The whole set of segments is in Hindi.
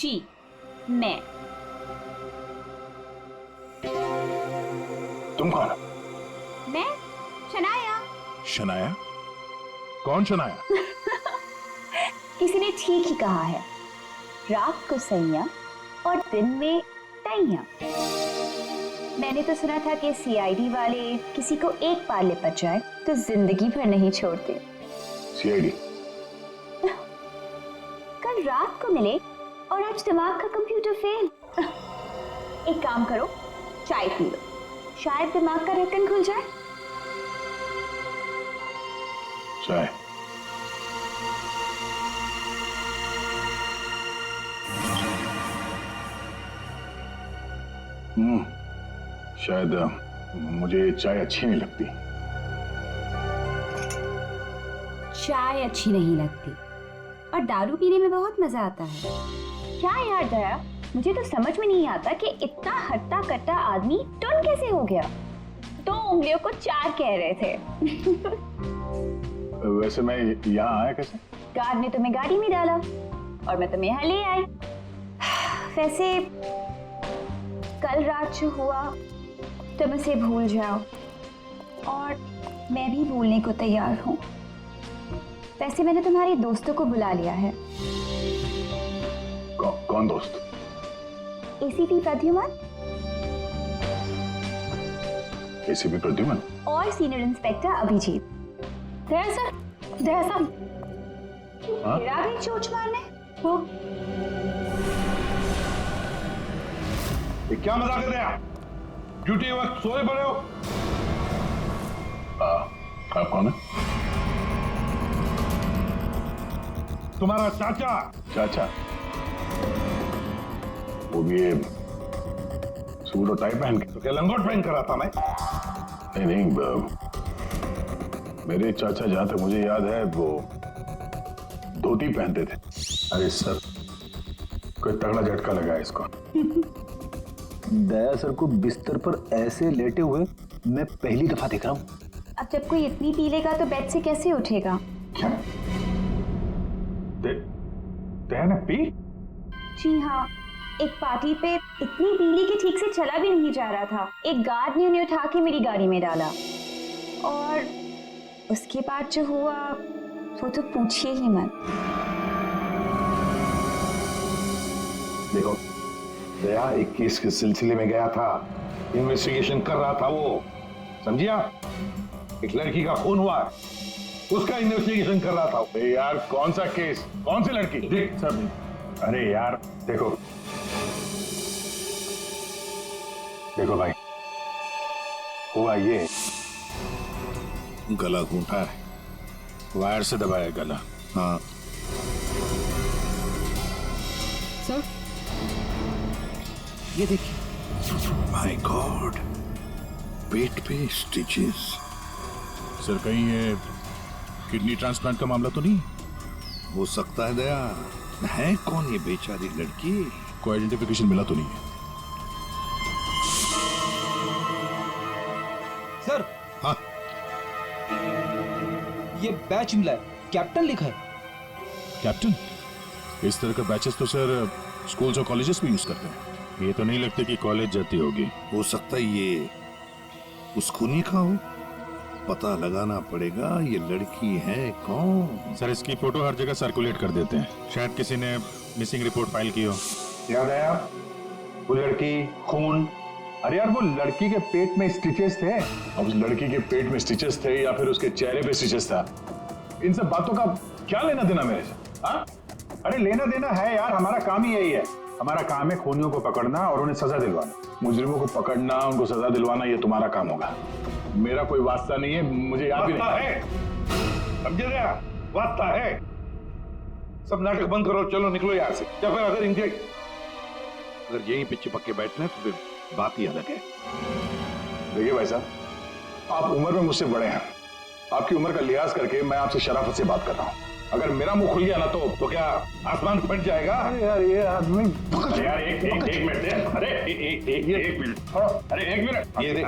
जी मैं। तुम कौन? मैं शनाया। शनाया? कौन शनाया? किसी ने ठीक ही कहा है, रात को सैया और दिन में तैया। मैंने तो सुना था कि सीआईडी वाले किसी को एक बार लिपट जाए तो जिंदगी भर नहीं छोड़ते। सीआईडी? कल रात को मिले और आज दिमाग का कंप्यूटर फेल। एक काम करो, चाय पी लो, शायद दिमाग का ढक्कन खुल जाए। चाय? शायद मुझे चाय अच्छी नहीं लगती। चाय अच्छी नहीं लगती और दारू पीने में बहुत मजा आता है। क्या यार दया, मुझे तो समझ में नहीं आता कि इतना हट्टा कट्टा आदमी टुन कैसे हो गया। 2 उंगलियों को 4 कह रहे थे। वैसे मैं यहाँ आया कैसे? गार्ड ने तुम्हें गाड़ी में डाला और मैं तुम्हें यहाँ ले आई। वैसे कल रात जो हुआ तुम उसे भूल जाओ और मैं भी भूलने को तैयार हूँ। वैसे मैंने तुम्हारे दोस्तों को बुला लिया है। कौन दोस्त? एसीपी प्रद्युमन एसीपी प्रद्युमन और सीनियर इंस्पेक्टर अभिजीत। दया सर मेरा भी चोट मारने हो। ये क्या मजाक कर रहे हैं आप? ड्यूटी वक्त सोए पड़े हो। आप कौन है? तुम्हारा चाचा। चाचा? वो भी ये सूट और टाई पहन के? तो क्या लंगोट पहन कर आता मैं? नहीं, मेरे चाचा जहां तक मुझे याद है वो धोती पहनते थे। अरे सर, कोई तगड़ा झटका लगा है इसको। दया सर को बिस्तर पर ऐसे लेटे हुए मैं पहली दफा देख रहा हूँ। अब जब कोई इतनी पी लेगा तो बेड से कैसे उठेगा? क्या? दया ने पी? जी हाँ, एक पार्टी पे इतनी पीली कि ठीक से चला भी नहीं जा रहा था। एक गार्ड ने उन्हें उठा के मेरी गाड़ी में डाला और उसके बाद जो हुआ वो तो पूछिए ही मत। देखो, दया एक केस के सिलसिले में गया था, इन्वेस्टिगेशन कर रहा था वो, समझिए आप? एक लड़की का खून हुआ, उसका इन्वेस्टिगेशन कर रहा था। यार कौन सा केस? कौन सी लड़की? देख सर, अरे यार देखो भाई, हुआ ये, गला घूंटा है, वायर से दबाया गला। हाँ सर ये देखिए। माय गॉड, पेट पे स्टिचेस। सर कहीं ये किडनी ट्रांसप्लांट का मामला तो नहीं? हो सकता है दया। है कौन ये बेचारी लड़की? कोई आइडेंटिफिकेशन मिला तो नहीं है? सर हाँ, ये बैच मिला है, कैप्टन लिखा है। कैप्टन? इस तरह का बैचेस तो सर स्कूल्स और कॉलेजेस में यूज करते हैं। ये तो नहीं लगता कि कॉलेज जाती होगी। हो सकता है ये उस खूनी का हो। पता लगाना पड़ेगा ये लड़की है कौन। सर इसकी फोटो हर जगह सर्कुलेट कर देते हैं, शायद किसी ने मिसिंग रिपोर्ट फाइल की हो। याद आया वो लड़की, खून। अरे यार वो लड़की के पेट में स्टिचेस थे। अब उस लड़की के पेट में स्टिचेस थे या फिर उसके चेहरे पे स्टिचेस था, इन सब बातों का क्या लेना देना मेरे से? हाँ? अरे लेना देना है यार, हमारा काम ही यही है। हमारा काम है खूनियों को पकड़ना और उन्हें सजा दिलवाना। मुजरिमों को पकड़ना, उनको सजा दिलवाना, ये तुम्हारा काम होगा। मेरा कोई वास्ता नहीं है, मुझे याद भी नहीं है। समझे गया? वास्ता है। सब नाटक बंद करो, चलो निकलो यहाँ से। या फिर अगर यहीं पे चिपक के बैठना है तो फिर बात ही अलग है। देखिए भाई साहब, आप उम्र में मुझसे बड़े हैं, आपकी उम्र का लिहाज करके मैं आपसे शराफत से बात कर रहा हूँ। अगर मेरा मुंह खुल गया ना तो क्या आसमान फट जाएगा? अरे यार ये आदमी, यार एक मिनट दे। अरे एक मिनट, अरे एक मिनट। ये देख,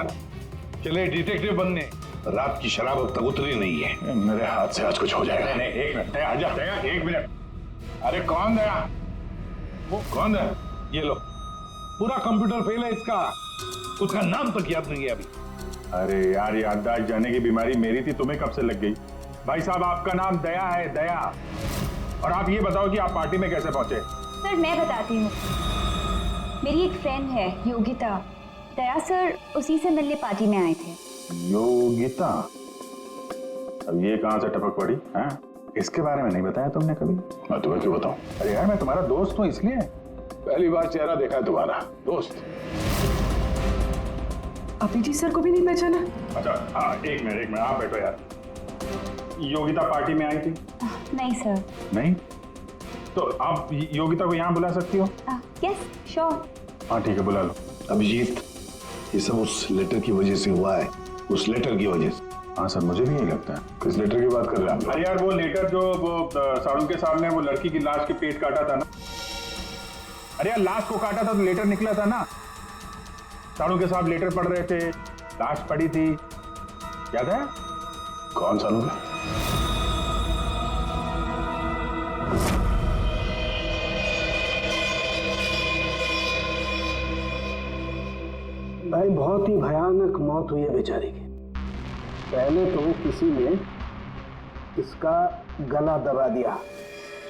चले डिटेक्टिव बनने। रात की शराब अब तक उतरी नहीं है। मेरे हाथ से आज कुछ हो जाएगा। नहीं एक मिनट, आजा एक मिनट। अरे कौन गया? वो कौन है? ये लो, पूरा कंप्यूटर फेल है इसका, उसका नाम तक याद नहीं है अभी। अरे यार, याददाश्त जाने की बीमारी मेरी थी, तुम्हें कब से लग गई? भाई साहब, आपका नाम दया है, दया। और आप ये बताओ कि आप पार्टी में कैसे पहुंचे? सर मैं बताती हूँ। मेरी एक फ्रेंड है योगिता, दया सर उसी से मिलने पार्टी में आए थे। योगिता? अब ये कहां से टपक पड़ी? हैं? इसके बारे में नहीं बताया तुमने कभी? मैं तुम्हें क्यों बताऊं? अरे यार, मैं तुम्हारा दोस्त हूँ इसलिए। पहली बार चेहरा देखा है तुम्हारा, दोस्त। अभिजीत सर को भी नहीं पहचाना? अच्छा हाँ, एक मिनट आप बैठो यार। योगिता पार्टी में आई थी? नहीं सर। नहीं? तो आप योगिता को यहाँ बुला सकती हो? Yes sure. हाँ ठीक है, बुला लो। अभिजीत, ये सब उस लेटर की वजह से हुआ है, उस लेटर की वजह से। हाँ सर, मुझे भी यही लगता है। किस लेटर की बात कर रहे हैं आप? अरे यार, वो लेटर जो वो साड़ू के सामने वो लड़की की लाश के पेट काटा था ना। अरे यार, लाश को काटा था तो लेटर निकला था ना। साड़ू के साहब लेटर पढ़ रहे थे, लाश पड़ी थी, याद है? कौन सालू का? भाई बहुत ही भयानक मौत हुई है बेचारी की। पहले तो किसी ने इसका गला दबा दिया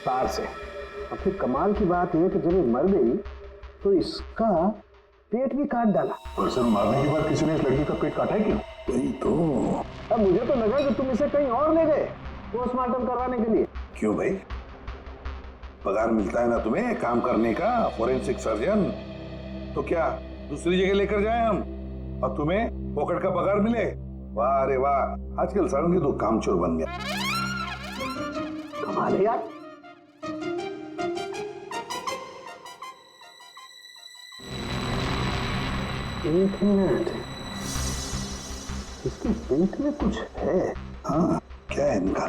तार से, और फिर कमाल की बात है कि जब ये मर गई तो इसका पेट भी काट डाला। और सर, मारने के बाद किसी ने इस लड़की का पेट काटा है क्यों? वही तो। अब मुझे तो लगा कि तुम इसे कहीं और ले गए पोस्टमार्टम करवाने के लिए। क्यों भाई, पगार मिलता है ना तुम्हें काम करने का, फोरेंसिक सर्जन, तो क्या दूसरी जगह लेकर जाए हम और तुम्हें पॉकेट का पगार मिले? वाह रे वाह, आजकल सारंगी तो कामचोर बन गया। कमाल है यार। एक मिनट, इसके पेट में कुछ है। हाँ, क्या है इनका?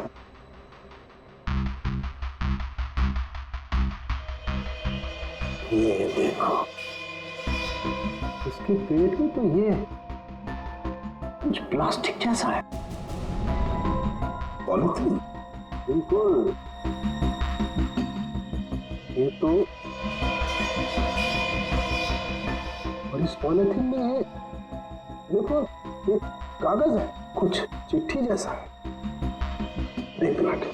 ये देखो, इसके पेट में तो ये कुछ प्लास्टिक जैसा है। पॉलीथीन? बिल्कुल, ये तो, और इस पॉलीथीन में ये देखो, एक कागज है, कुछ चिट्ठी जैसा है। एक मिनट,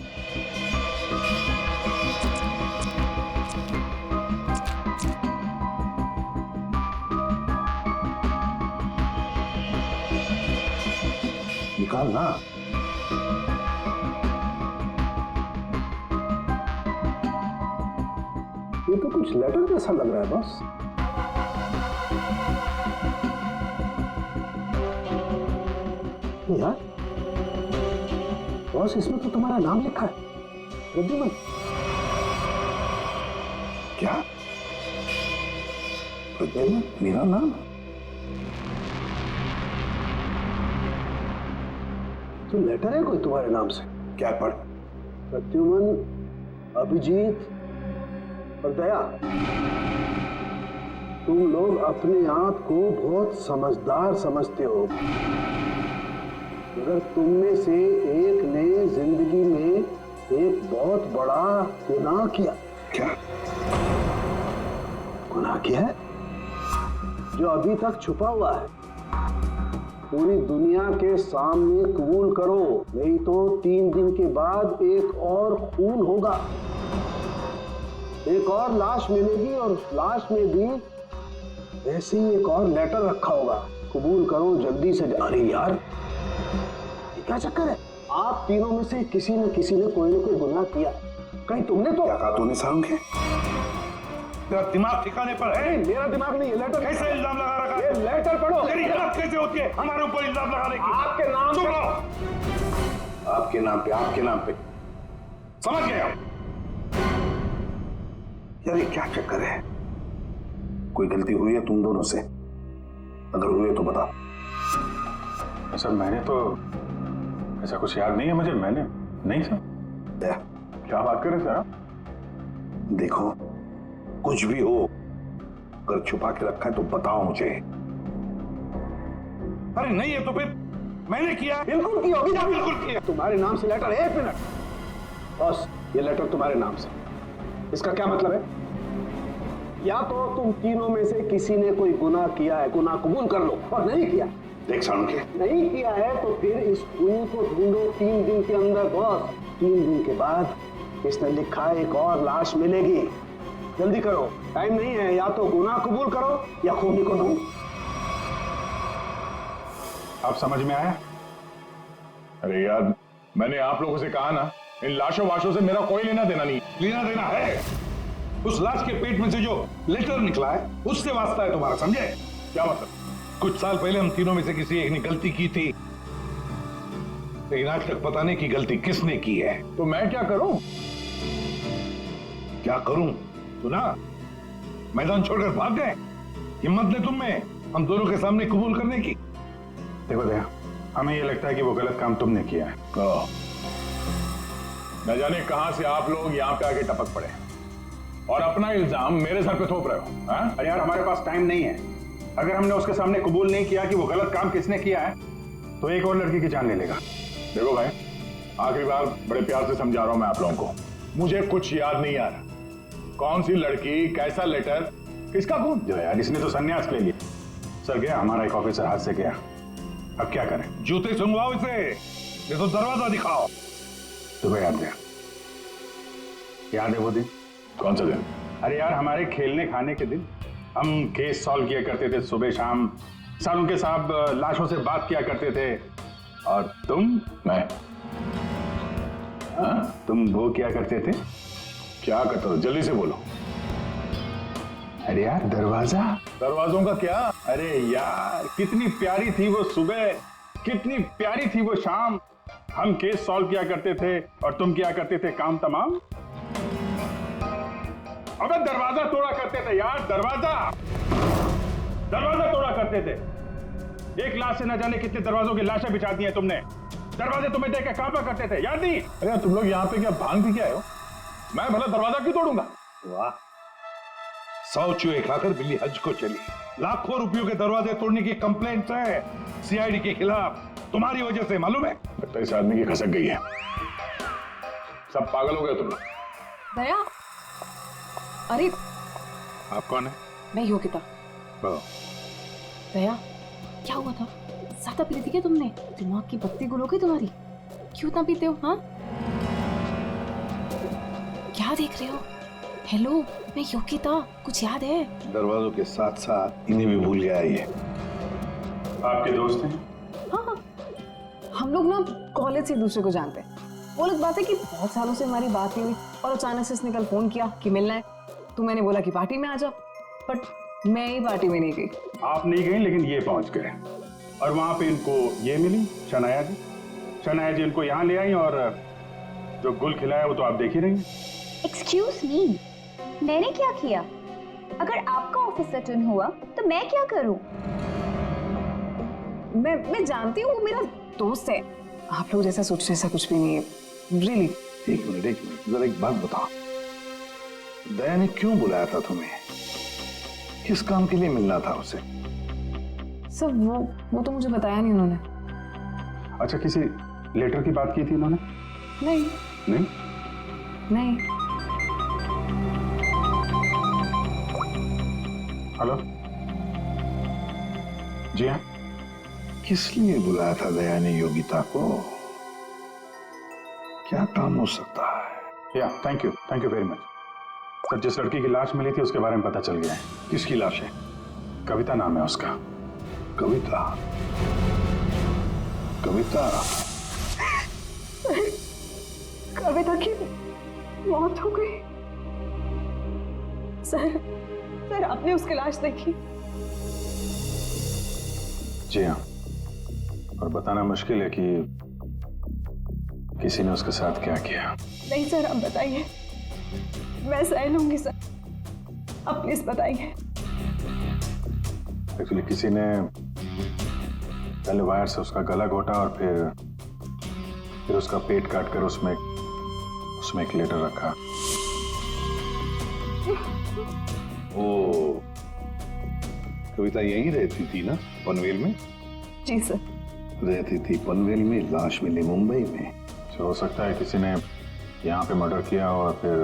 निकाल ना। ये तो कुछ लेटर जैसा लग रहा है बॉस। यार बॉस, इसमें तो तुम्हारा नाम लिखा है, प्रद्युमन। क्या प्रद्युमन मेरा नाम? तो लेटर है कोई तुम्हारे नाम से? क्या पढ़? प्रद्युमन, अभिजीत और दया, तुम लोग अपने आप को बहुत समझदार समझते हो, मगर तुम में से एक ने जिंदगी में एक बहुत बड़ा गुनाह किया। क्या गुनाह किया है जो अभी तक छुपा हुआ है। पूरी दुनिया के सामने कबूल करो, नहीं तो 3 दिन के बाद एक और खून होगा, एक और लाश मिलेगी, और उस लाश में भी ऐसे ही एक और लेटर रखा होगा। कबूल करो जल्दी से। अरे यार, ये क्या चक्कर है? आप तीनों में से किसी न किसी ने कोई न कोई गुनाह किया। कहीं तुमने तो? क्या कहा तूने सारंगी? तेरा दिमाग ठिकाने पर है? मेरा दिमाग नहीं, ये लेटर कैसे इल्जाम लगा रखा है? ये लेटर पढ़ो। तेरी हिम्मत कैसे होती है हमारे ऊपर इल्जाम लगाने की? आपके नाम चुप पे। रहो। आपके नाम पे, आपके नाम पे। समझ गया? यार ये क्या चक्कर है? कोई गलती हुई है तुम दोनों से? अगर हुई है तो बताओ। सर मैंने तो ऐसा कुछ याद नहीं है मुझे। मैंने नहीं सर। दया, क्या बात कर रहे सर? देखो, कुछ भी हो, अगर छुपा के रखा है तो बताओ मुझे। अरे नहीं है तो फिर मैंने किया। बिल्कुल की होगी ना? बिल्कुल किया। तुम्हारे नाम से लेटर। एक मिनट बॉस, ये लेटर तुम्हारे नाम से, इसका क्या मतलब है? या तो तुम तीनों में से किसी ने कोई गुनाह किया है, गुनाह कबूल कर लो, और नहीं किया, देख साळुंके, नहीं किया है तो फिर इस खूनी को ढूंढो 3 दिन के अंदर बॉस। 3 दिन के बाद इसने लिखा एक और लाश मिलेगी। जल्दी करो, टाइम नहीं है, या तो गुनाह कबूल करो या खूनी को ढूंढो। आप समझ में आया? अरे यार, मैंने आप लोगों से कहा ना, इन लाशों वाशों से मेरा कोई लेना देना नहीं। लेना देना है। उस लाश के पेट में से जो लेटर निकला है उससे वास्ता है तुम्हारा, समझे? क्या मतलब? कुछ साल पहले हम तीनों में से किसी एक ने गलती की थी, लेकिन आज तक पता नहीं कि गलती किसने की है। तो मैं क्या करूं? क्या करूं? सुना, मैदान छोड़कर भाग गए। हिम्मत ने तुम में हम दोनों के सामने कबूल करने की। देखो दया, हमें ये लगता है कि वो गलत काम तुमने किया है। न जाने कहां से आप लोग यहाँ पे आके टपक पड़े और अपना इल्जाम मेरे सर पे थोप रहे हो। हाँ? अरे यार, हमारे पास टाइम नहीं है। अगर हमने उसके सामने कबूल नहीं किया कि वो गलत काम किसने किया है, तो एक और लड़की की जान ले लेगा। देखो भाई, आखिरी बार बड़े प्यार से समझा रहा हूं मैं आप लोगों को, मुझे कुछ याद नहीं आ रहा। कौन सी लड़की, कैसा लेटर, किसका खून? जो यार, इसने तो संन्यास ले लिया। सर गया, हमारा एक ऑफिसर हाथ से गया। अब क्या करें? जूते सुंघवाओ इसे, ये तो दरवाजा दिखाओ। तुम्हें याद गया? याद है वो दिन? कौन सा दिन? अरे यार, हमारे खेलने खाने के दिन हम केस सॉल्व किया करते थे सुबह शाम। साळुंके साहब लाशों से बात किया करते थे, और मैं तुम वो क्या करते थे? क्या करता था? जल्दी से बोलो। अरे यार, दरवाजा। दरवाजों का क्या? अरे यार, कितनी प्यारी थी वो सुबह, कितनी प्यारी थी वो शाम। हम केस सॉल्व किया करते थे और तुम क्या करते थे? काम तमाम। अबे दरवाजा तोड़ा करते थे यार, दरवाजा तोड़ा करते थे। एक लाश से न जाने कितने दरवाजों की लाशें बिछा दी हैं तुमने। दरवाजे तुम्हें देख के कांपा करते थे, याद नहीं? अरे तुम लोग यहाँ पे क्या भांग पी के आए हो? मैं भला दरवाजा क्यों तोड़ूंगा? वाह, 100 चूहे खाकर बिल्ली हज को चली। लाखों रुपयों के दरवाजे तोड़ने की कंप्लेंट है सीआईडी के खिलाफ, तुम्हारी वजह से, मालूम है? लगता है इस आदमी की खसक गई है। सब पागल हो गए तुम लोग। दया, अरे आप कौन है? मैं योगिता। दया, क्या हुआ था? ज्यादा पी ली थी क्या तुमने? दिमाग की बत्ती गुल हो गई तुम्हारी? क्यों इतना पीते हो? हाँ, क्या देख रहे हो? हेलो, मैं योगिता, कुछ याद है? दरवाजों के साथ साथ इन्हें भी भूल गया ये। आपके दोस्त हैं? हाँ, हम लोग ना कॉलेज से एक दूसरे को जानते हैं। वो लोग बात है कि बहुत सालों से हमारी बात नहीं हुई और अचानक से इसने कल फोन किया कि मिलना है। तो मैंने बोला कि पार्टी में आ जाओ, बट मैं ही पार्टी में नहीं गई। आप नहीं गई, लेकिन ये पहुंच गए और वहां पे इनको ये मिली, शनाया जी। शनाया जी इनको यहाँ ले आई और जो गुल खिलाया वो तो आप देख ही रही हैं। एक्सक्यूज मी, मैंने क्या किया? अगर आपका ऑफिसर टर्न हुआ तो मैं क्या करूं? मैं जानती हूँ, वो मेरा दोस्त है। आप लोग जैसा सोच रहे ऐसा कुछ भी नहीं है, रियली। एक मिनट, जरा एक बात बताओ, दया ने क्यों बुलाया था तुम्हें? किस काम के लिए मिलना था उसे? सर वो तो मुझे बताया नहीं उन्होंने। अच्छा, किसी लेटर की बात की थी उन्होंने? नहीं नहीं? नहीं। हेलो जी हाँ। किस लिए बुलाया था दया ने योगिता को? क्या काम हो सकता है? या thank you very much sir. जिस लड़की की लाश मिली थी उसके बारे में पता चल गया है। किसकी लाश है? कविता नाम है उसका। कविता? कविता? कविता की मौत हो गई। सर आपने उसकी लाश देखी? जी हाँ, और बताना मुश्किल है कि किसी ने उसके साथ क्या किया। नहीं सर, अब बताइए, मैं सह लूंगी सर, अब प्लीज बताइए। एक्चुअली किसी ने पहले वायर से उसका गला घोटा और फिर उसका पेट काटकर उसमें एक लेटर रखा। ओ, कविता यहीं रहती थी ना, पनवेल में? जी सर। रहती थी पनवेल में, लाश मिली मुंबई में। तो हो सकता है किसी ने यहाँ पे मर्डर किया और फिर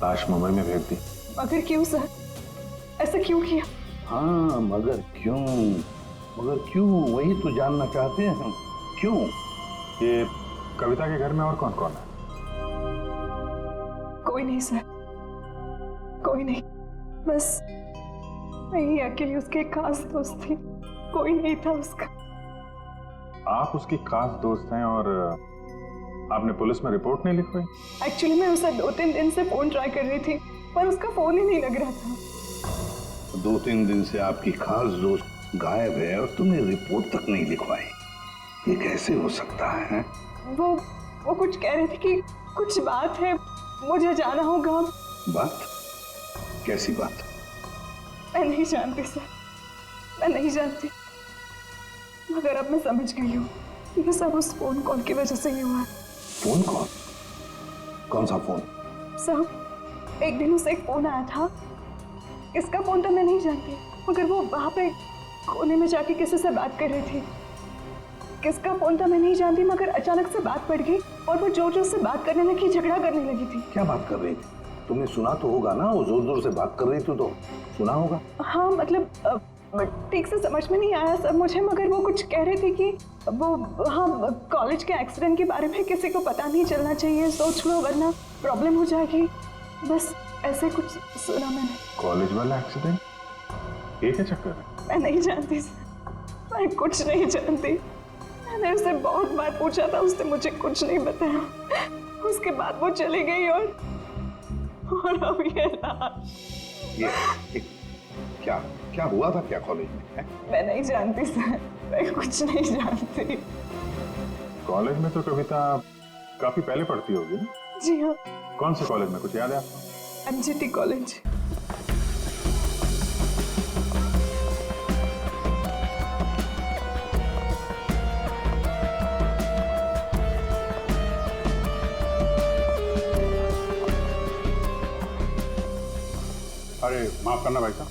लाश मुंबई में भेज दी। मगर क्यों सर, ऐसा क्यों किया? हाँ मगर क्यों वही तो जानना चाहते हैं हम, क्यों? ये कविता के घर में और कौन कौन है? कोई नहीं सर, कोई नहीं, बस मैं ही अकेली उसके खास दोस्त थी, कोई नहीं था उसका। आप उसकी खास दोस्त हैं और आपने पुलिस में रिपोर्ट नहीं लिखवाई? एक्चुअली मैं उसे 2-3 दिन से फोन ट्राई कर रही थी, पर उसका फोन ही नहीं लग रहा था। 2-3 दिन से आपकी खास दोस्त गायब है और तुमने रिपोर्ट तक नहीं लिखवाई, ये कैसे हो सकता है? वो कुछ कह रहे थे कि कुछ बात है, मुझे जाना होगा। बात? कैसी बात? मैं नहीं जानती सर, मैं नहीं जानती, मगर अब मैं समझ गई हूँ, ये सब उस फोन कॉल की वजह से ही हुआ है। Phone call? कौन सा फोन? सर, एक दिन उसे एक फोन आया था, किसका फोन तो मैं नहीं जानती, मगर वो वहां पे कोने में जाके किसी से बात कर रही थी। किसका फोन था मैं नहीं जानती, मगर अचानक से बात पड़ गई और वो जोर जोर से बात करने लगी, झगड़ा करने लगी थी। क्या बात कर रही थी? तुमने सुना तो होगा ना, वो जोर जोर से बात कर रही थी तो सुना होगा। हाँ मतलब ठीक से समझ में नहीं आया सर मुझे, मगर वो कुछ कह रही थी कि वो हाँ कॉलेज के एक्सीडेंट के बारे में किसी को पता नहीं चलना चाहिए, सोच लो वरना प्रॉब्लम हो जाएगी, बस ऐसे कुछ सुना मैंने। कॉलेज वाला एक्सीडेंट? ये क्या चक्कर है? मैं नहीं जानती सर, मैं कुछ नहीं जानती, मैंने उसे बहुत बार पूछा था, उसने मुझे कुछ नहीं बताया। उसके बाद वो चली गई और अब ये लाश। ये क्या हुआ था क्या कॉलेज में है? मैं नहीं जानती सर, मैं कुछ नहीं जानती। कॉलेज में तो कविता काफी पहले पढ़ती होगी ना? जी हाँ। कौन से कॉलेज में, कुछ याद है आपको? MGT college. अरे माफ करना भाई साहब,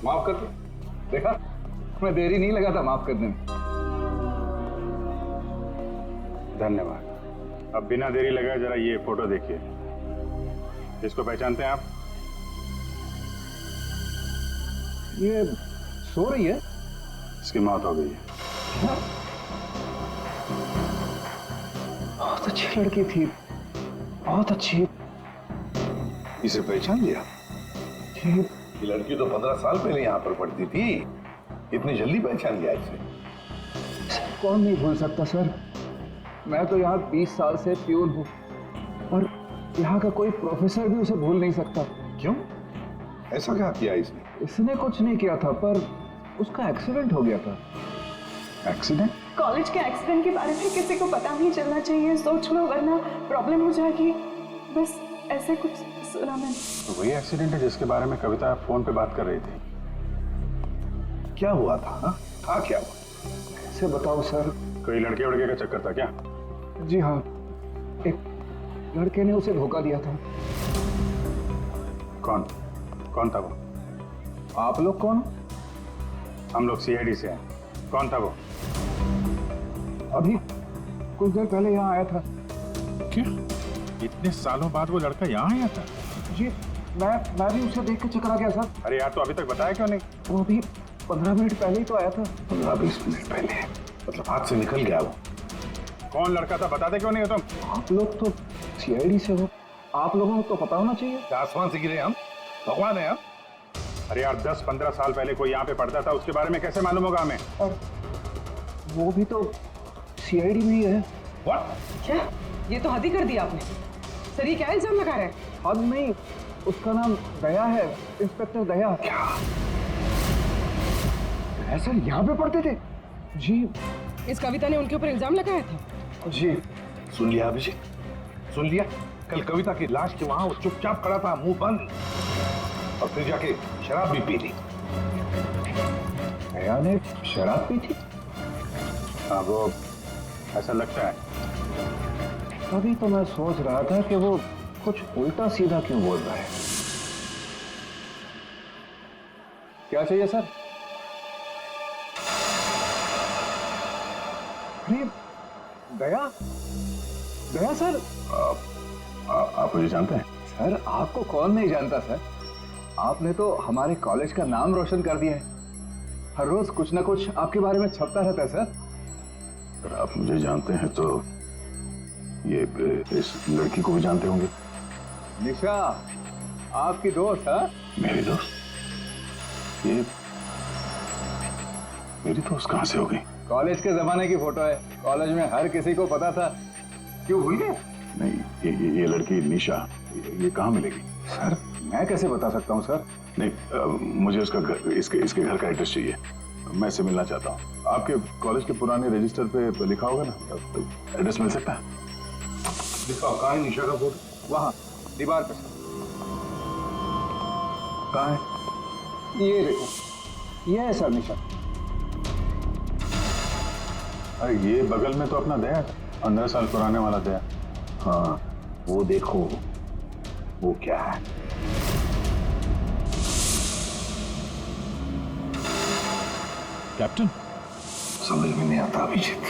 माफ कर दो। देखा, मैं देरी नहीं लगा था माफ करने में। धन्यवाद। अब बिना देरी लगाए जरा ये फोटो देखिए, इसको पहचानते हैं आप? ये सो रही है? इसकी मौत हो गई है। बहुत अच्छी लड़की थी, बहुत अच्छी। इसे पहचान लिया? ये लड़की तो 15 साल पहले यहाँ पर पढ़ती थी, इतनी जल्दी पहचान लिया इसे? कौन नहीं भूल सकता सर, मैं तो यहाँ 20 साल से प्यून हूँ और यहाँ का कोई प्रोफेसर भी उसे भूल नहीं सकता। क्यों? ऐसा क्या किया इसने? इसने कुछ नहीं किया था, पर उसका एक्सीडेंट हो गया था। एक्सीडेंट? कॉलेज के एक्सीडेंट के बारे में किसी को पता नहीं चलना चाहिए, सोच लो वरना प्रॉब्लम हो जाएगी, बस ऐसे कुछ सुना मैंने। तो वही एक्सीडेंट है जिसके बारे में कविता फोन पे बात कर रही थी। क्या हुआ था? हाँ? था क्या हुआ? कैसे बताओ सर? कोई लड़के वड़के का चक्कर था क्या? जी हाँ, एक लड़के ने उसे धोखा दिया था। कौन था वो? आप लोग कौन? हम लोग CID से हैं। कौन था वो? अभी कुछ देर पहले यहाँ आया था। क्या? इतने सालों बाद वो लड़का यहाँ आया था? जी, मैं भी उसे देख के चकरा गया सर। अरे यार, तो अभी तक बताया क्यों नहीं? वो अभी 15 मिनट पहले ही तो आया था। 15-20 मिनट पहले? मतलब हाथ से निकल गया वो? कौन लड़का था बताते क्यों नहीं हो तुम? आप लोग तो CID से हो, आप लोगों को तो पता होना चाहिए। क्या आसमान से गिरे हम? भगवान है हम? अरे यार, 10-15 साल पहले कोई यहाँ पे पढ़ता था, उसके बारे में कैसे मालूम होगा हमें? और वो भी तो CID में ही है। What? क्या? ये तो हद ही कर दिया आपने सर, ये क्या इल्जाम लगा रहे हैं? हद नहीं, उसका नाम दया है, इंस्पेक्टर दया। क्या? दया सर यहाँ पे पढ़ते थे? जी। इस कविता ने उनके ऊपर इल्जाम लगाया था? जी। सुन लिया अभिषेक, सुन लिया? कल कविता की लाश के वहां वो चुपचाप खड़ा था, मुंह बंद, और फिर जाके शराब भी पी ली। दया ने शराब पी थी? हाँ, वो ऐसा लगता है। अभी तो मैं सोच रहा था कि वो कुछ उल्टा सीधा क्यों बोल रहा है। क्या चाहिए सर? अरे दया, दया सर। आप मुझे जानते हैं? सर आपको कौन नहीं जानता सर, आपने तो हमारे कॉलेज का नाम रोशन कर दिया है। हर रोज कुछ ना कुछ आपके बारे में छपता रहता है सर। अगर आप मुझे जानते हैं तो ये इस लड़की को भी जानते होंगे। निशा आपकी दोस्त है? मेरी दोस्त? ये मेरी दोस्त कहां से हो गई? कॉलेज के जमाने की फोटो है, कॉलेज में हर किसी को पता था। क्यों भूल गए? नहीं, ये लड़की निशा ये कहाँ मिलेगी? सर मैं कैसे बता सकता हूँ सर? नहीं, मुझे उसका घर, इसके घर का एड्रेस चाहिए। मैं इससे मिलना चाहता हूँ। आपके कॉलेज के पुराने रजिस्टर पे लिखा होगा ना, एड्रेस मिल सकता है? दिखाओ, कहाँ है निशा का फोटो? वहाँ दीवार पे सर। कहाँ है? ये देखो, ये है सर निशा। अरे ये बगल में तो अपना दया, 15 साल पुराने वाला दया। हाँ, वो देखो, वो क्या है? कैप्टन, समझ में नहीं आता अभिजीत।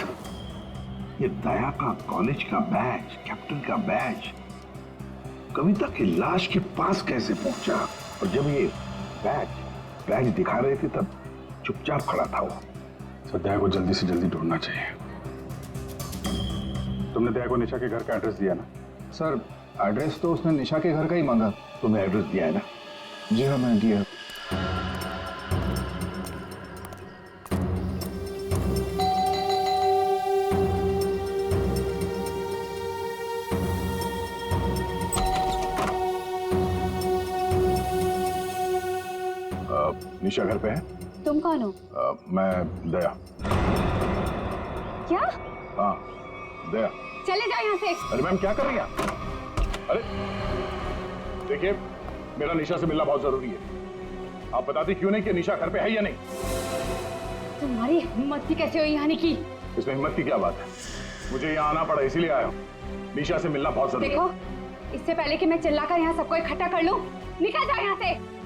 ये दया का कॉलेज का बैज, कैप्टन का बैज कविता की लाश के पास कैसे पहुंचा? और जब ये बैज दिखा रहे थे तब चुपचाप खड़ा था वो। सर दया को जल्दी से जल्दी ढूंढना चाहिए। तुमने दया को निशा के घर का एड्रेस दिया ना? सर एड्रेस तो उसने निशा के घर का ही मांगा। तुमने एड्रेस दिया है ना? जी हाँ मैंने दिया। निशा घर पे है? तुम कौन हो? मैं दया। क्या? हाँ दया। चले जाओ यहाँ से। अरे मैम क्या कर रही हैं आप? अरे देखिए, मेरा निशा से मिलना बहुत जरूरी है। आप बताती क्यों नहीं कि निशा घर पे है या नहीं? तुम्हारी हिम्मत भी कैसे हुई आने की? इसमें हिम्मत की क्या बात है? मुझे यहाँ आना पड़ा इसीलिए आया हूँ। निशा से मिलना बहुत जरूरी है। देखो, इससे पहले कि मैं चिल्लाकर यहाँ सबको इकट्ठा कर लूं, निकल जाओ यहाँ से।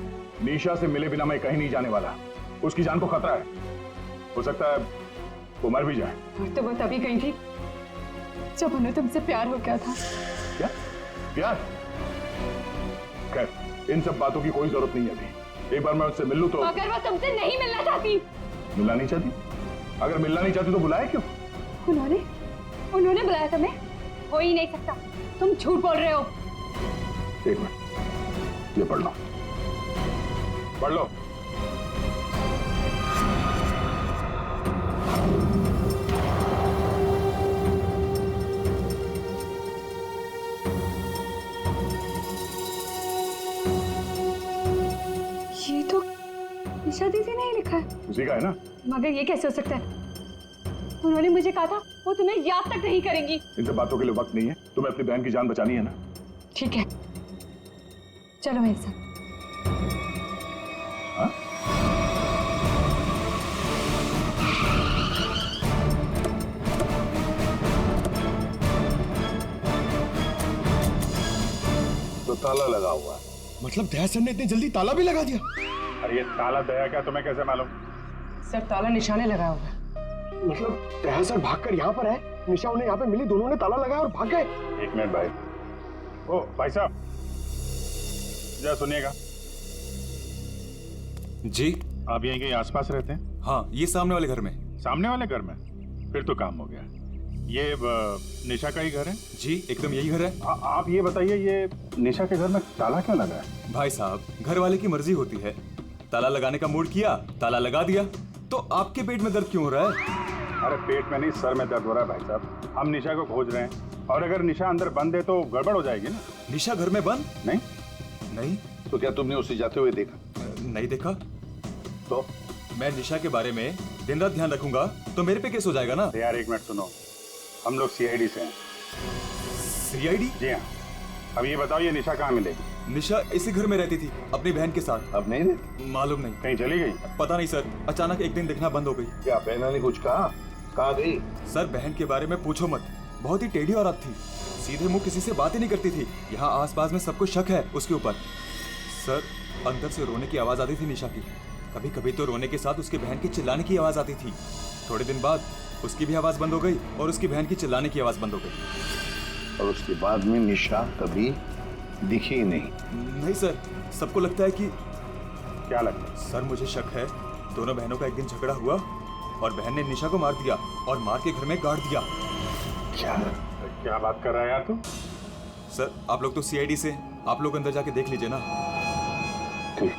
निशा से मिले बिना मैं कहीं नहीं जाने वाला। उसकी जान को खतरा है, हो सकता है वो मर भी जाए। और तो वो तभी गई थी जब उन्हें तुमसे प्यार हो गया था। क्या प्यार? खैर इन सब बातों की कोई जरूरत नहीं है अभी। एक बार मैं उससे मिल लूं तो। अगर वो तुमसे नहीं मिलना चाहती? मिलना नहीं चाहती? अगर मिलना नहीं चाहती तो बुलाया क्यों? उन्होंने बुलाया तुम्हें? हो ही नहीं सकता, तुम झूठ बोल रहे हो। एक मिनट, ये पढ़ लो, पढ़ लो। ये तो निशा दीदी ने ही लिखा है। उसी का है ना? मगर ये कैसे हो सकता है? उन्होंने मुझे कहा था वो तुम्हें याद तक नहीं करेंगी। इन सब बातों के लिए वक्त नहीं है। तुम्हें अपनी बहन की जान बचानी है ना? ठीक है, चलो मेरे साथ। हाँ? तो ताला लगा हुआ है। मतलब दया सर ने इतनी जल्दी ताला भी लगा दिया? अरे ये ताला दया क्या तुम्हें कैसे मालूम? सर ताला निशाने लगाया हुआ है। मतलब दया सर भागकर यहाँ पर है, निशा उन्हें यहाँ पे मिली, दोनों ने ताला लगाया और भाग गए। एक मिनट भाई। ओ भाई साहब, जरा सुनिएगा। जी आप यहीं कहीं आसपास रहते हैं? हाँ, ये सामने वाले घर में। सामने वाले घर में? फिर तो काम हो गया। ये निशा का ही घर है? जी एकदम यही घर है। आप ये बताइए, ये निशा के घर में ताला क्यों लगा है? भाई साहब, घर वाले की मर्जी होती है। ताला लगाने का मूड किया, ताला लगा दिया। तो आपके पेट में दर्द क्यों हो रहा है? अरे पेट में नहीं, सर में दर्द हो रहा है भाई साहब। हम निशा को खोज रहे हैं और अगर निशा अंदर बंद है तो गड़बड़ हो जाएगी ना। निशा घर में बंद? नहीं नहीं। तो क्या तुमने उसे जाते हुए देखा? नहीं देखा। तो मैं निशा के बारे में दिन रात ध्यान रखूंगा तो मेरे पे केस हो जाएगा ना। यार एक मिनट सुनो, हम लोग सीआईडी से हैं। सीआईडी? जी हाँ। अब ये बताओ, ये निशा कहाँ मिलेगी? निशा इसी घर में रहती थी अपनी बहन के साथ। अब नहीं रहती? मालूम नहीं। कहीं चली गई? पता नहीं सर, अचानक एक दिन दिखना बंद हो गई। क्या बहना ने कुछ कहा? कहाँ गई? सर बहन के बारे में पूछो मत, बहुत ही टेढ़ी औरत थी। सीधे मुंह किसी से बात ही नहीं करती थी। यहाँ आसपास में सबको शक है उसके ऊपर। सर अंदर से रोने की आवाज आती थी निशा की। कभी कभी तो रोने के साथ उसकी बहन की चिल्लाने की आवाज आती थी। थोड़े दिन बाद उसकी भी आवाज बंद हो गई और उसकी बहन की चिल्लाने की आवाज बंद हो गई। और उसके बाद में निशा कभी दिखी ही नहीं। नहीं सर, सबको लगता है कि क्या लगता है? सर मुझे शक है दोनों बहनों का एक दिन झगड़ा हुआ और बहन ने निशा को मार दिया और मार के घर में गाड़ दिया। क्या बात कर रहा है यार तू? सर आप लोग तो सीआईडी से, आप लोग अंदर जाके देख लीजिए ना। ठीक।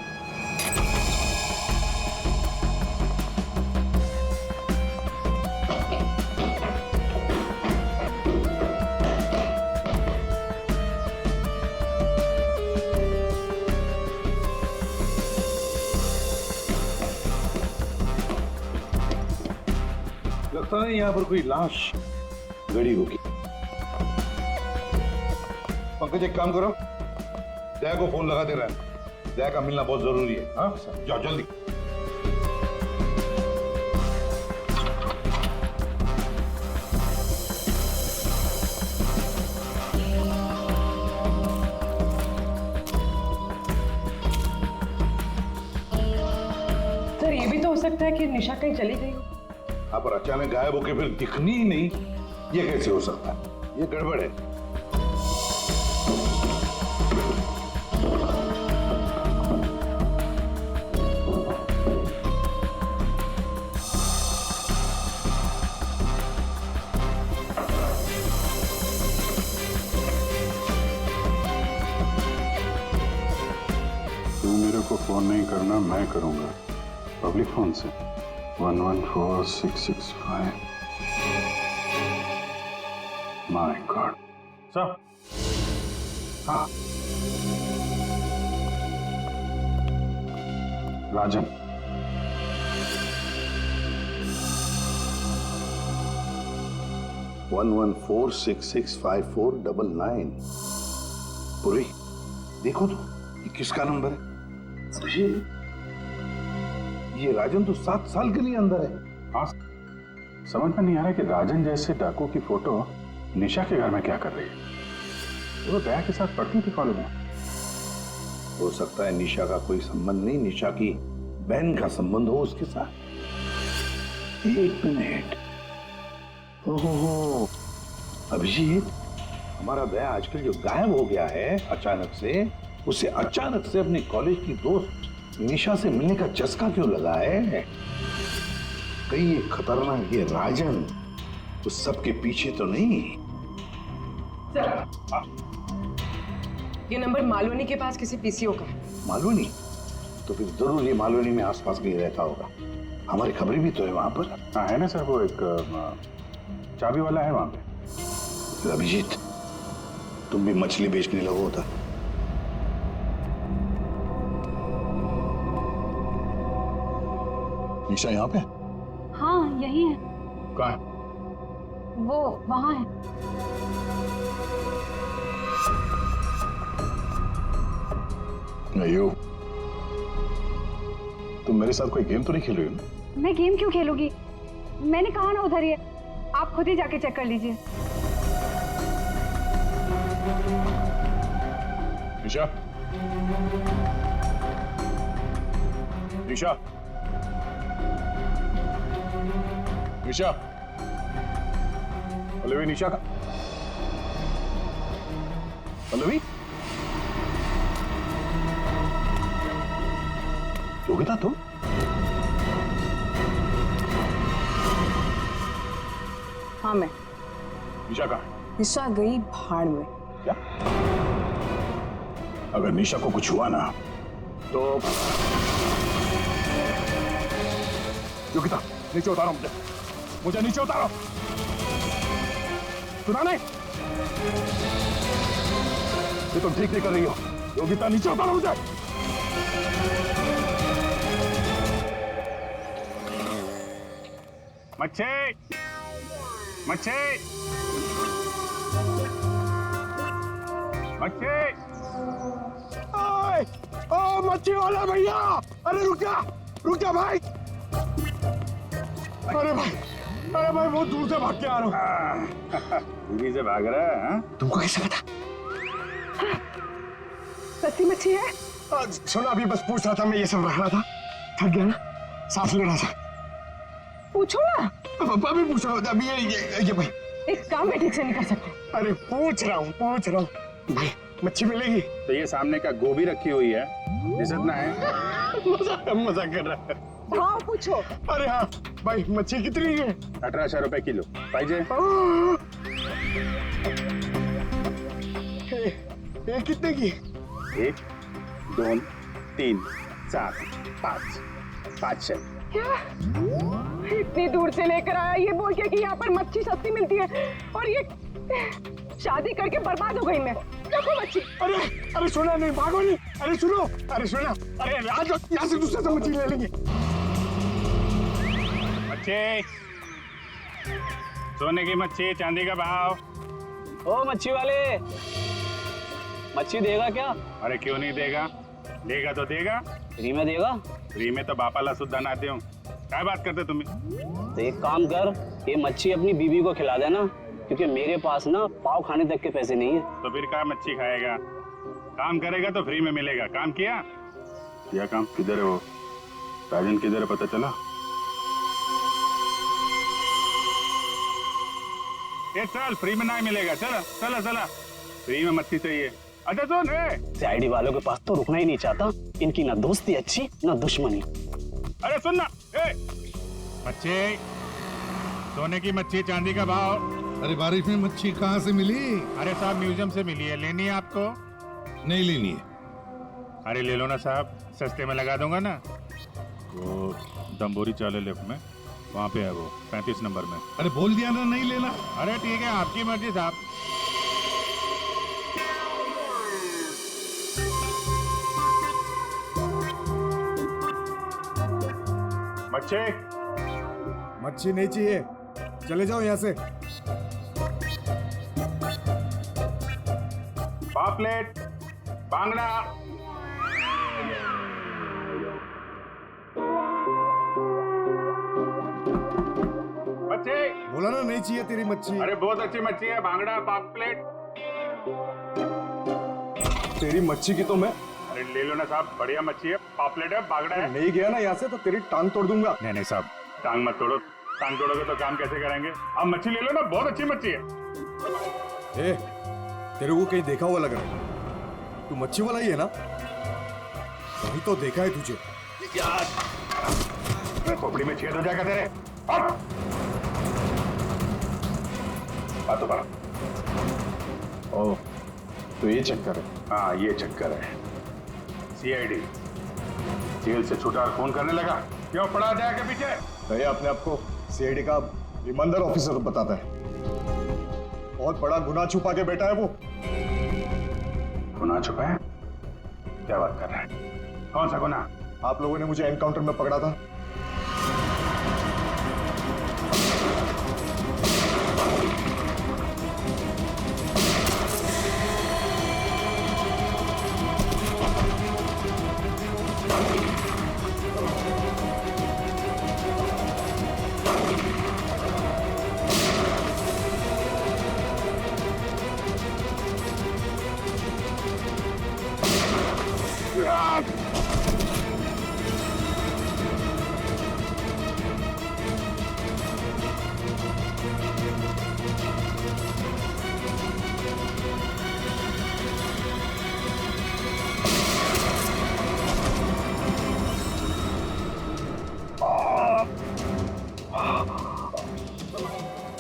लगता है यहाँ पर कोई लाश गड़ी होगी। पंकज एक काम करो, दया को फोन लगा दे रहा है। दया का मिलना बहुत जरूरी है। हाँ जाओ जल्दी। सर ये भी तो हो सकता है कि निशा कहीं चली गई हो। हाँ पर अचानक गायब होके फिर दिखनी ही नहीं, ये कैसे हो सकता है? ये गड़बड़ है। तू मेरे को फोन नहीं करना, मैं करूंगा पब्लिक फोन से। 114665। My God. सर हाँ राजन, वन 114665499। पूरी देखो तो ये किसका नंबर है? ये राजन तो 7 साल के लिए अंदर है। हाँ समझ में नहीं आ रहा कि राजन जैसे डाकू की फोटो निशा के घर में क्या कर रही है। वो दया के साथ पढ़ती थी कॉलेज में। हो सकता है निशा का कोई संबंध नहीं, निशा की बहन का संबंध हो उसके साथ। एक मिनट। ओहो अभिजीत, हमारा दया आजकल जो गायब हो गया है अचानक से, उसे अचानक से अपनी कॉलेज की दोस्त निशा से मिलने का चस्का क्यों लगा है? कहीं ये खतरनाक ये राजन उस सब के पीछे तो नहीं? ये नंबर मालवनी के पास किसी पीसीओ का है। मालवनी? तो फिर जरूर ये मालवनी में आसपास कहीं रहता होगा। हमारी खबरें भी तो है वहां पर। हाँ है ना सर, वो एक चाबी वाला है वहां पे। फिर अभिजीत तुम भी मछली बेचने लगो होता। निशा यहाँ पे? हाँ यही है। कहाँ है? वो वहाँ है। नहीं, तुम मेरे साथ कोई गेम तो नहीं खेल रही हो ना? मैं गेम क्यों खेलूंगी? मैंने कहा ना उधर ही है, आप खुद ही जाके चेक कर लीजिए। निशा, निशा, निशा, पल्लवी, निशा का पल्लवी, योगिता तुम? हाँ मैं। निशा कहाँ है? निशा गई भाड़ में। क्या? अगर निशा को कुछ हुआ ना तो योगिता नीचे उतारो, मुझे नीचे उतारो। सुना नहीं? ये तुम ठीक नहीं कर रही हो। योगिता नीचे उतारो मुझे। मच्छी मच्छी मच्छी, ओ मच्छी वाला भैया, अरे रुक जा भाई। अरे भाई बहुत दूर से भाग के आ रहा हूँ। दूरी से भाग रहा है? हाँ? तुमको कैसे पता? सच्ची मच्छी है? सुना, अभी बस पूछ रहा था, मैं ये सब रख रहा था, थक गया ना, सांस ले रहा था। पूछो ना। अभी पूछ रहा हूँ। अभी ये भाई एक काम भी ठीक से नहीं कर सकते। अरे पूछ रहा हूँ भाई, मच्छी मिलेगी? तो ये सामने का गोभी रखी हुई है, इतना है। मजाक कर रहा है। भाव पूछो। अरे हाँ भाई, मच्छी कितनी है? 1800 रुपए किलो पाइजे। ये कितने की? 1 2 3 4 5 5 क्या इतनी दूर से लेकर आया ये बोल के कि यहाँ पर मच्छी सस्ती मिलती है, और ये शादी करके बर्बाद हो गई मैं। देखो मच्छी। अरे अरे सुना नहीं, भागो नहीं। अरे सुनो, अरे सुना, अरे आज यहाँ से दूसरे से मच्छी ले लेंगे। मच्छी, सोने की मच्छी, चांदी का भाव। ओ मच्छी वाले, मच्छी देगा क्या? अरे क्यों नहीं देगा, लेगा तो देगा। फ्री में देगा? फ्री में तो बापाला सुद्धा ना दे। क्या बात करते तुम्हें? तो एक काम कर, ये मच्छी अपनी बीवी को खिला देना, क्योंकि मेरे पास ना पाव खाने तक के पैसे नहीं है। तो फिर क्या मच्छी खाएगा? काम करेगा तो फ्री में मिलेगा। काम किया? किया काम। किधर है वो राजन, किधर है पता चला? ये चल, फ्री में नहीं मिलेगा। चला चला चला, फ्री में मच्छी चाहिए। अच्छा सुन, सीआईडी वालों के पास तो रुकना ही नहीं चाहता। इनकी ना दोस्ती अच्छी ना दुश्मनी। अरे सुन ना, मच्छी, सोने की मच्छी, चांदी का भाव। अरे बारिश में मच्छी कहाँ से मिली? अरे साहब म्यूजियम से मिली है, लेनी है आपको? नहीं लेनी है। अरे ले लो ना साहब, सस्ते में लगा दूंगा ना। वो दम्बोरी चाले लेफ्ट में, वहाँ पे है वो 35 नंबर में। अरे बोल दिया ना नहीं लेना। अरे ठीक है, आपकी मर्जी साहब। मच्छी, मच्छी नहीं चाहिए, चले जाओ यहाँ से। पापलेट, बांगड़ा। मच्छी, बोला ना नहीं चाहिए तेरी मच्छी। अरे बहुत अच्छी मच्छी है, बांगड़ा, पापलेट। तेरी मच्छी की तो मैं अरे ले लो ना साहब, बढ़िया मच्छी है, पापलेट है, बांगड़ा है। नहीं गया ना यहाँ से तो तेरी टांग तोड़ दूंगा। नहीं नहीं साहब, टांग मत तोड़ो। टांग तोड़ोगे तो काम कैसे करेंगे? आप मच्छी ले लो ना, बहुत अच्छी मच्छी है। ए, तेरे को कहीं देखा हुआ लग रहा है। तू मच्छी वाला ही है ना? कहीं तो देखा है तुझे। खोपड़ी में छेद हो जाएगा तेरे। बात तो बड़ा। ओह, तो ये चक्कर है। हाँ ये चक्कर है। सीआईडी जेल से छूटा और फोन करने लगा। क्यों पड़ा जाएगा पीछे? भैया अपने आप को सीआईडी का ईमानदार ऑफिसर बताता है। बहुत बड़ा गुनाह छुपा के बैठा है वो। गुनाह छुपा है? क्या बात कर रहा है? कौन सा गुनाह? आप लोगों ने मुझे एनकाउंटर में पकड़ा था।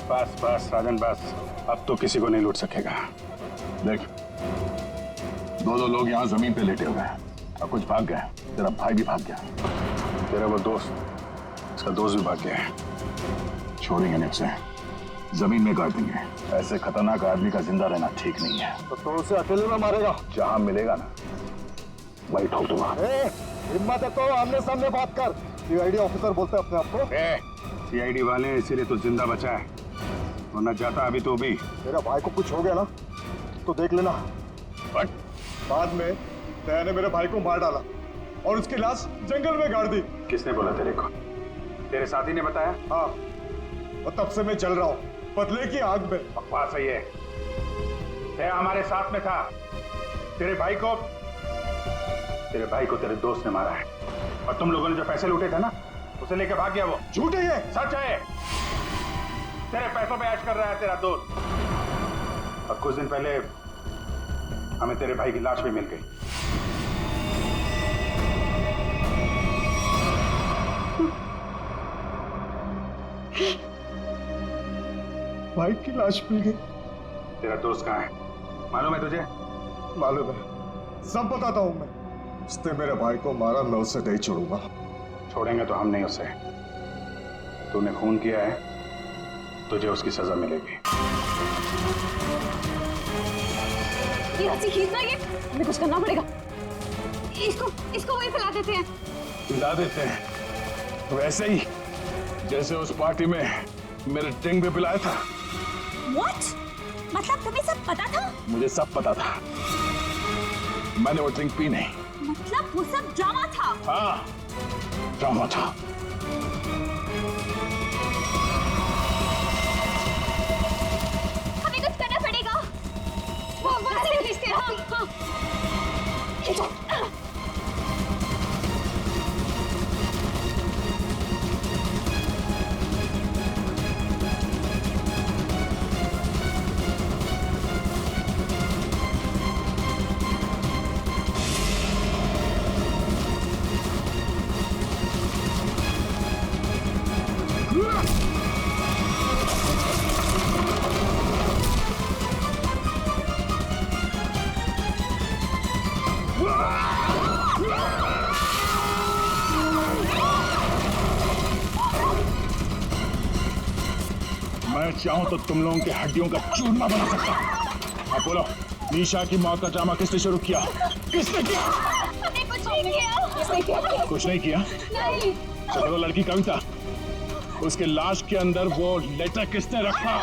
बस बस राजन बस, अब तो किसी को नहीं लूट सकेगा। देख, दो लोग यहाँ जमीन पे लेटे हुए हैं और कुछ भाग गए। तेरा भाई भी भाग गया, तेरा वो दोस्त, उसका दोस्त भी भाग गया है। छोड़ेंगे नहीं उसे, जमीन में गाड़ देंगे। ऐसे खतरनाक आदमी का जिंदा रहना ठीक नहीं है। तो उसे अकेले में मारेगा? जहां मिलेगा ना वही ठोक दूंगा। हिम्मत है तो आमने सामने बात कर। सीआईडी ऑफिसर बोलते हैं अपने आप को। सीआईडी वाले इसीलिए तो जिंदा बचा है, वरना जाता अभी तो भी। मेरा भाई को कुछ हो गया ना तो देख लेना। बट बाद में दया ने मेरे भाई को मार डाला और उसकी लाश जंगल में गाड़ दी। किसने बोला तेरे को? तेरे साथी ने बताया? हाँ, और तब से मैं चल रहा हूँ बदले की आग में। बकवास है ये। दया हमारे साथ में था। तेरे भाई को तेरे दोस्त ने मारा है, और तुम लोगों ने जो पैसे लूटे थे ना, उसे लेके भाग गया वो। झूठ है ये। सच है। तेरे पैसों पे ऐश कर रहा है तेरा दोस्त। और कुछ दिन पहले हमें तेरे भाई की लाश भी मिल गई। भाई की लाश मिल गई। तेरा दोस्त कहाँ है, मालूम है तुझे? मालूम है, सब बताता हूं मैं। उसने मेरे भाई को मारा, मैं उसे नहीं छोड़ूंगा। छोड़ेंगे तो हम नहीं उसे। तूने खून किया है, तुझे उसकी सजा मिलेगी। ये रस्सी खींचना, ये हमें कुछ करना पड़ेगा। इसको वही फैला देते हैं। पिला देते हैं वैसे ही जैसे उस पार्टी में मेरे ड्रिंक भी पिलाया था। What? मतलब तुम्हें सब पता था? मुझे सब पता था, मैंने वो ड्रिंक पी नहीं। मतलब वो सब ड्रामा था? हाँ, ड्रामा था। हमें कुछ करना पड़ेगा। वो से खींचते हैं। हाँ। खींचो। मैं चाहूं तो तुम लोगों के हड्डियों का चूरमा बना सकता हूं। अब बोलो, निशा की मौत का ड्रामा किसने शुरू किया? किसने किया? हमने कुछ नहीं किया। कुछ नहीं किया? नहीं। तो वो लड़की कविता, उसके लाश के अंदर वो लेटर किसने रखा?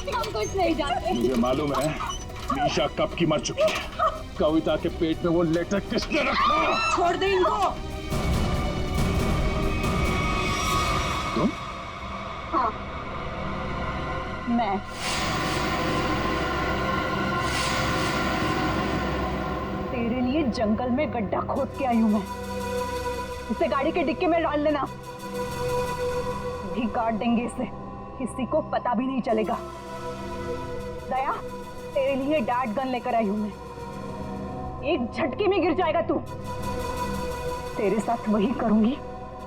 हम कुछ नहीं जानते। मुझे मालूम है निशा कब की मर चुकी है। कविता के पेट में वो लेटर किसने रखा? छोड़ दे इनको। तुम? हाँ, मैं। तेरे लिए जंगल में गड्ढा खोद के आई हूं मैं। इसे गाड़ी के डिक्की में डाल लेना, भी काट देंगे इसे, किसी को पता भी नहीं चलेगा। दया, तेरे लिए डैड गन लेकर आई हूं मैं। एक झटके में गिर जाएगा तू। तेरे साथ वही करूंगी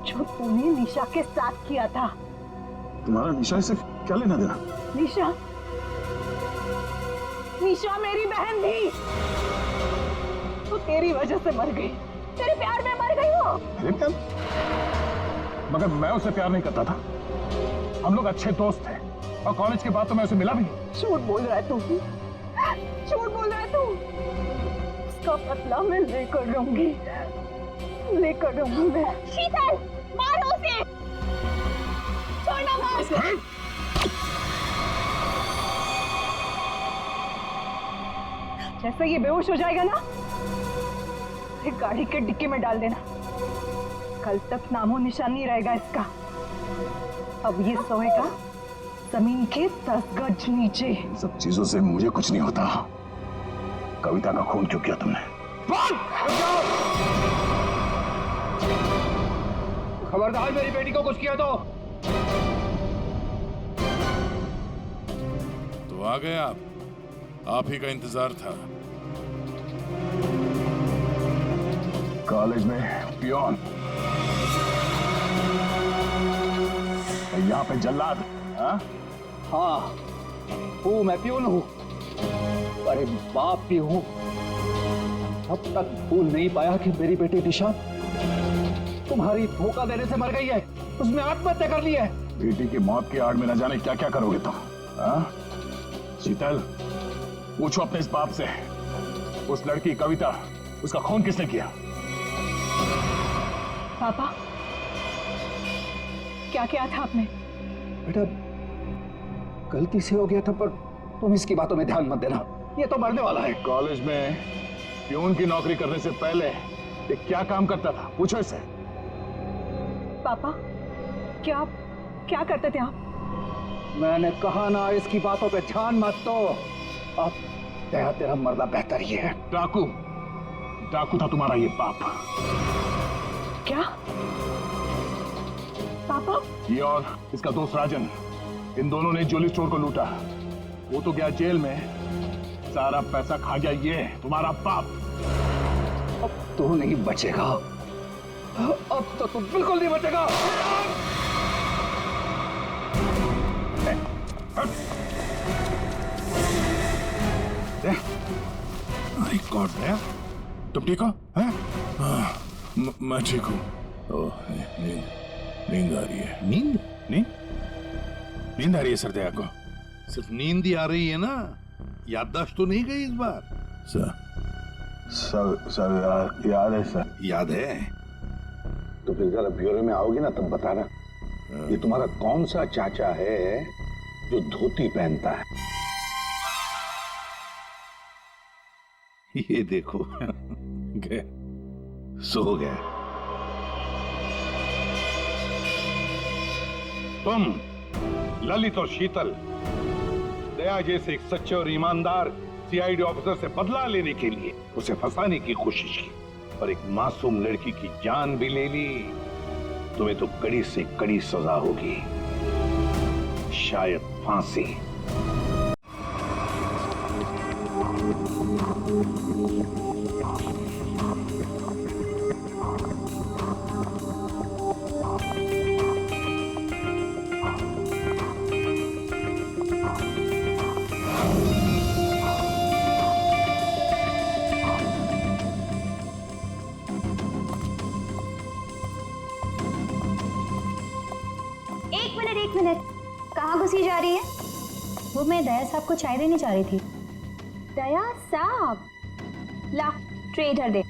जो तूने निशा के साथ किया था। तुम्हारा निशा से क्या लेना देना? निशा, निशा मेरी बहन थी, वो तेरी वजह से मर गई। तेरे प्यार में मर गई वो। मेरे प्यार? मगर मैं उसे प्यार नहीं करता था। हम लोग अच्छे दोस्त थे और कॉलेज के बाद तो मैं उसे मिला भी नहीं। झूठ बोल रहा है तू, झूठ बोल रहा है तू। उसका बदला मैं लेकर रहूंगी, लेकर रहूंगी मैं। शीतल, मारो उसे। छोड़ना मत। जैसे ये बेहोश हो जाएगा ना, फिर गाड़ी के डिक्की में डाल देना। कल तक नामो निशान नहीं रहेगा इसका। अब ये सोएगा जमीन के 10 गज नीचे। इन सब चीजों से मुझे कुछ नहीं होता। कविता का खून क्यों किया तुमने? खबरदार, मेरी बेटी को कुछ किया तो आ गए आप ही का इंतजार था। कॉलेज में पियोन, यहाँ पे जल्लाद। हाँ, हूँ मैं, पियून हूँ, अरे बाप भी हूँ। अब तक भूल नहीं पाया कि मेरी बेटी निशा तुम्हारी धोखा देने से मर गई है। उसने आत्महत्या कर ली है। बेटी की मौत की आड़ में न जाने क्या क्या करोगे तुम। शीतल, पूछो अपने इस बाप से, उस लड़की कविता, उसका खून किसने किया? पापा, क्या किया था आपने? बेटा, गलती से हो गया था, पर तुम इसकी बातों में ध्यान मत देना, ये तो मरने वाला है। कॉलेज में प्यून की नौकरी करने से पहले ये क्या काम करता था? पूछो इसे। पापा, क्या करते थे आप? मैंने कहा ना, इसकी बातों पे ध्यान मत दो। अब तेरा मरना बेहतर ही है। डाकू था तुम्हारा ये बाप। क्या पापा? ये और इसका दोस्त राजन, इन दोनों ने ज्वेलरी स्टोर को लूटा। वो तो गया जेल में, सारा पैसा खा गया ये तुम्हारा बाप। अब तू नहीं बचेगा, अब तो तू बिल्कुल नहीं बचेगा। माय गॉड, तुम ठीक हो? हैं? मैं ठीक हूँ। नींद आ रही है। नींद? नींद आ रही है सर दया को। सिर्फ नींद ही आ रही है ना, याददाश्त तो नहीं गई इस बार? सर याद है सर। याद है? तो फिर जरा ब्यूरो में आओगे ना तब बताना, ये तुम्हारा कौन सा चाचा है जो धोती पहनता है? ये देखो गए। सो गया। तुम ललित और शीतल दया जैसे एक सच्चे और ईमानदार सीआईडी ऑफिसर से बदला लेने के लिए उसे फंसाने की कोशिश की और एक मासूम लड़की की जान भी ले ली। तुम्हें तो कड़ी से कड़ी सजा होगी, शायद फांसी। एक मिनट, कहाँ घुसी जा रही है? वो मैं दया साहब को चाय देने जा रही थी। दया साहब, ला ट्रे इधर दे।